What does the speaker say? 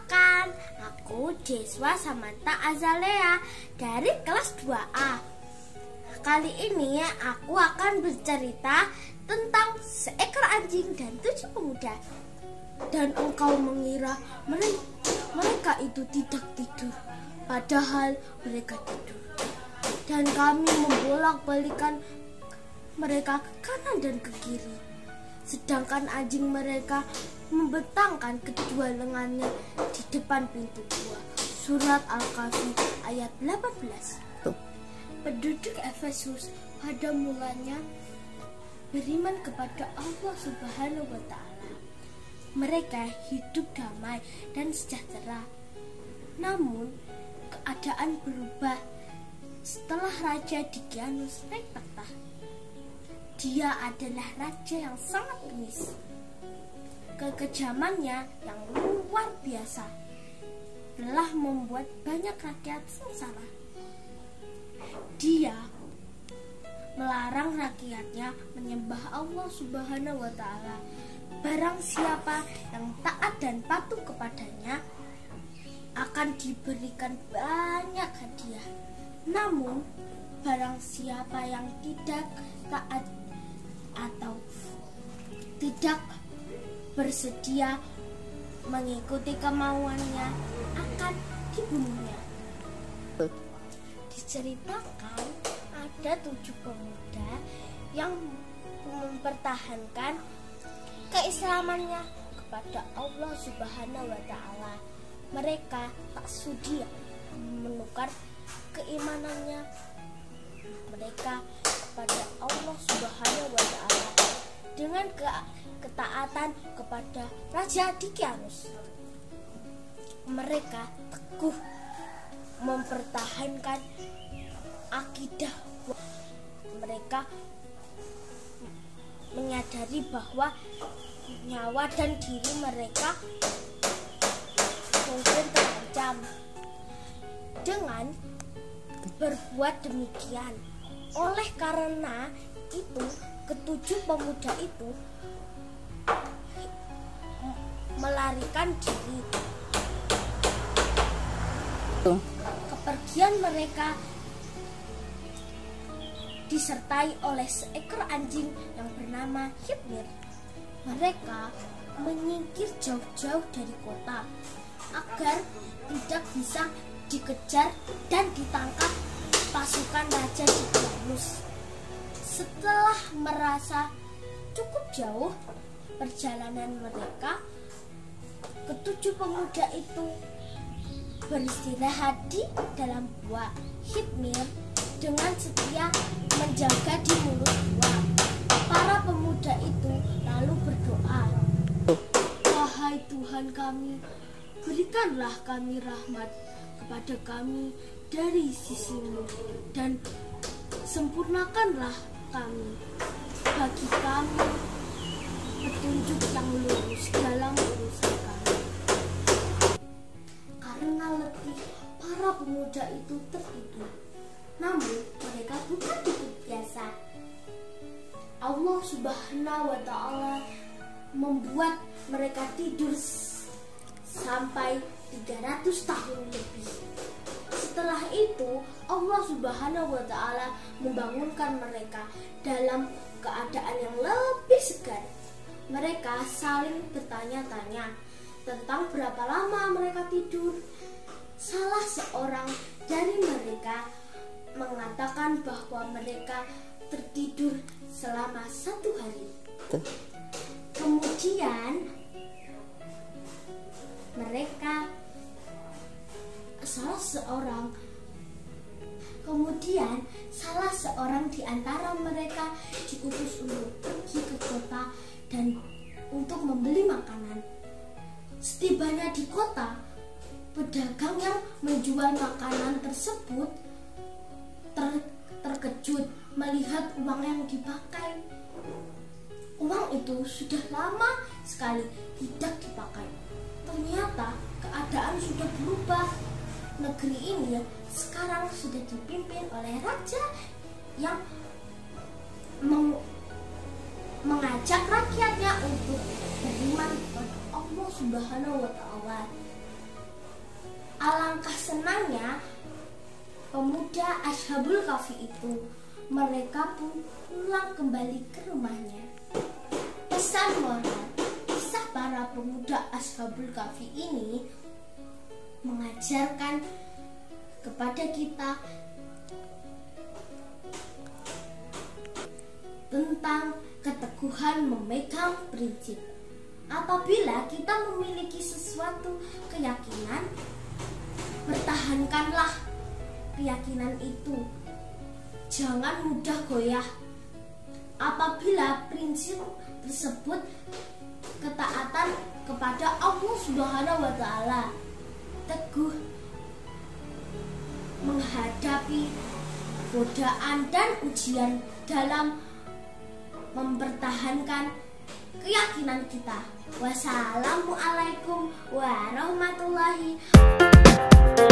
Perkenalkan, aku Jeswa Samantha Azalea dari kelas 2A. Kali ini aku akan bercerita tentang seekor anjing dan 7 pemuda. Dan engkau mengira mereka itu tidak tidur, padahal mereka tidur. Dan kami membolak-balikan mereka ke kanan dan ke kiri. Sedangkan anjing mereka membentangkan kedua lengannya di depan pintu gua. Surat Al-Kahfi ayat 18. Penduduk Efesus pada mulanya beriman kepada Allah Subhanahu wa Ta'ala. Mereka hidup damai dan sejahtera. Namun keadaan berubah setelah Raja Dikianus naik tahta. Dia adalah raja yang sangat bengis. Kekejamannya yang luar biasa telah membuat banyak rakyat sengsara. Dia melarang rakyatnya menyembah Allah Subhanahu wa Ta'ala. Barang siapa yang taat dan patuh kepadanya akan diberikan banyak hadiah. Namun barang siapa yang tidak taat atau tidak bersedia mengikuti kemauannya akan dibunuhnya. Diceritakan ada 7 pemuda yang mempertahankan keislamannya kepada Allah Subhanahu wa Ta'ala. Mereka tak sudi menukar keimanannya mereka kepada Allah Subhanahu wa Ta'ala dengan ketaatan kepada Raja Dikianus. Mereka teguh mempertahankan akidah. Mereka menyadari bahwa nyawa dan diri mereka mungkin terancam. Dengan berbuat demikian, oleh karena itu ke-7 pemuda itu melarikan diri. Kepergian mereka disertai oleh seekor anjing yang bernama Hitmir. Mereka menyingkir jauh-jauh dari kota agar tidak bisa dikejar dan ditangkap pasukan Raja Dikianus. Setelah merasa cukup jauh perjalanan mereka, ke-7 pemuda itu beristirahat di dalam gua. Hitmir dengan setia menjaga di mulut gua. Para pemuda itu lalu berdoa, "Wahai Tuhan kami, berikanlah kami rahmat kepada kami dari sisi-Mu dan sempurnakanlah kami, bagi kami petunjuk yang lurus dalam urusan kami." Karena letih, para pemuda itu tertidur. Namun mereka bukan tidur biasa. Allah Subhanahu wa Ta'ala membuat mereka tidur sampai 300 tahun lebih. Setelah itu Allah Subhanahu wa Ta'ala membangunkan mereka dalam keadaan yang lebih segar. Mereka saling bertanya-tanya tentang berapa lama mereka tidur. Salah seorang dari mereka mengatakan bahwa mereka tertidur selama 1 hari. Kemudian salah seorang di antara mereka diutus untuk pergi ke kota dan untuk membeli makanan. Setibanya di kota, pedagang yang menjual makanan tersebut terkejut melihat uang yang dipakai. Uang itu sudah lama sekali tidak dipakai. Ternyata keadaan sudah berubah. Negeri ini sekarang sudah dipimpin oleh raja yang mengajak rakyatnya untuk beriman kepada Allah Subhanahu wa Ta'ala. Alangkah senangnya pemuda Ashabul Kahfi itu. Mereka pun pulang kembali ke rumahnya. Pesan moral, kisah para pemuda Ashabul Kahfi ini mengajarkan kepada kita tentang keteguhan memegang prinsip. Apabila kita memiliki sesuatu keyakinan, pertahankanlah keyakinan itu. Jangan mudah goyah. Apabila prinsip tersebut ketaatan kepada Allah Subhanahu wa Ta'ala, teguh menghadapi godaan dan ujian dalam mempertahankan keyakinan kita. Wassalamualaikum warahmatullahi wabarakatuh.